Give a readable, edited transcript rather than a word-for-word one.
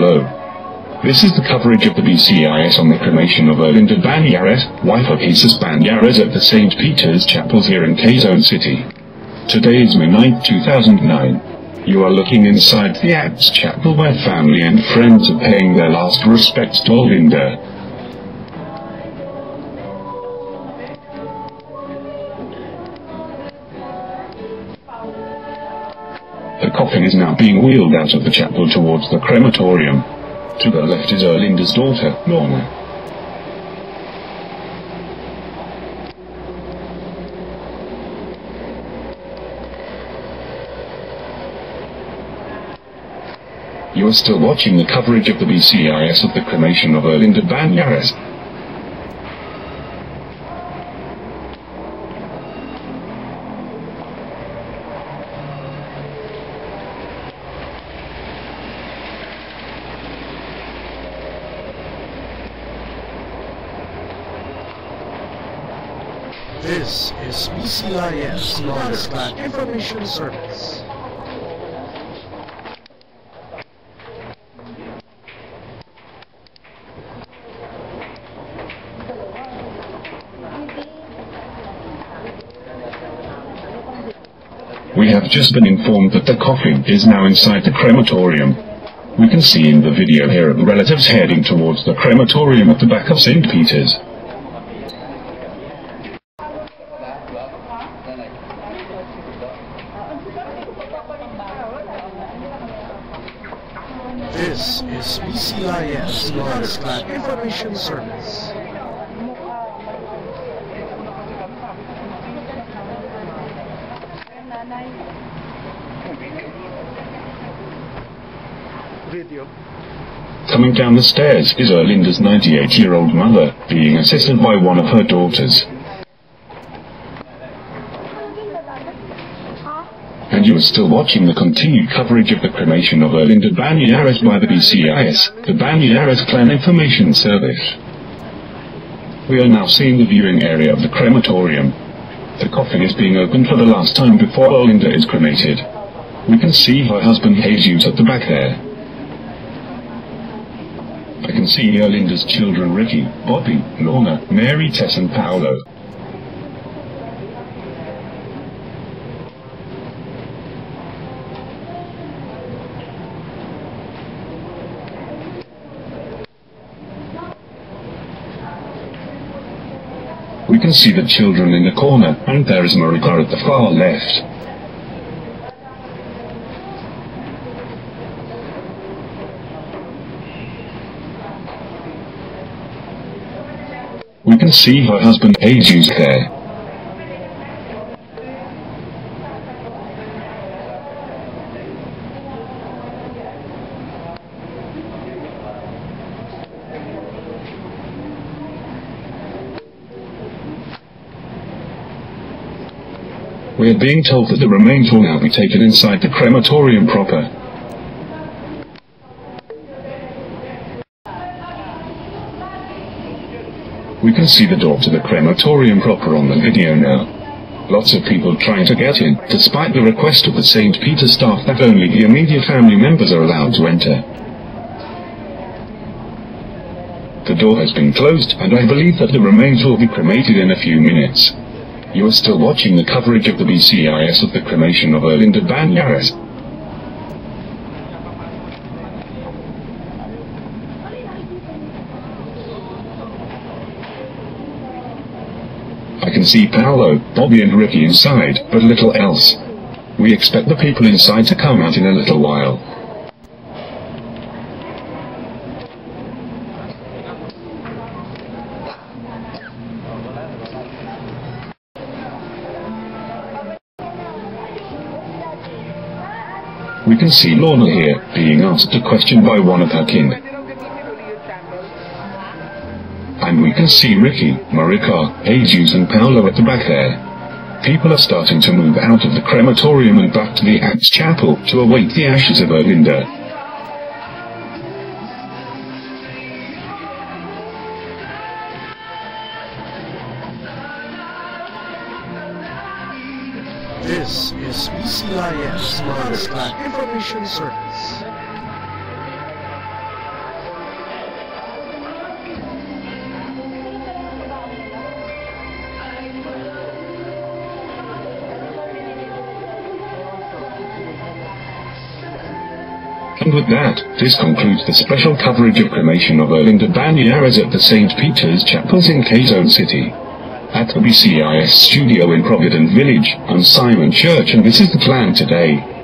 Hello. This is the coverage of the BCIS on the cremation of Erlinda Banares, wife of Jesus Banares at the St. Peter's Chapel here in K-Zone City. Today is May 9, 2009. You are looking inside the Acts Chapel where family and friends are paying their last respects to Erlinda. The coffin is now being wheeled out of the chapel towards the crematorium. To the left is Erlinda's daughter, Lorna. You are still watching the coverage of the BCIS of the cremation of Erlinda Banares. This is BCIS non-dispatch information service. We have just been informed that the coffin is now inside the crematorium. We can see in the video here relatives heading towards the crematorium at the back of St. Peter's. This is BCIS non-dispatch information service. Coming down the stairs is Erlinda's 98-year-old mother, being assisted by one of her daughters. And you are still watching the continued coverage of the cremation of Erlinda Banares by the BCIS, the Banares Clan Information Service. We are now seeing the viewing area of the crematorium. The coffin is being opened for the last time before Erlinda is cremated. We can see her husband Jesus at the back there. I can see Erlinda's children Ricky, Bobby, Lorna, Mary, Tess and Paolo. We can see the children in the corner, and there is Marika at the far left. We can see her husband Jesus there. We are being told that the remains will now be taken inside the crematorium proper. We can see the door to the crematorium proper on the video now. Lots of people trying to get in, despite the request of the St. Peter staff that only the immediate family members are allowed to enter. The door has been closed, and I believe that the remains will be cremated in a few minutes. You are still watching the coverage of the BCIS of the cremation of Erlinda Banares. I can see Paolo, Bobby and Ricky inside, but little else. We expect the people inside to come out in a little while. We can see Lorna here, being asked a question by one of her kin. And we can see Ricky, Marika, Jesus and Paolo at the back there. People are starting to move out of the crematorium and back to the Acts Chapel to await the ashes of Erlinda. This is BCIS non-dispatch information service. And with that, this concludes the special coverage of cremation of Erlinda Banares at the St. Peter's Chapels in Quezon City. At the BCIS studio in Provident Village, I'm Simon Church and this is the plan today.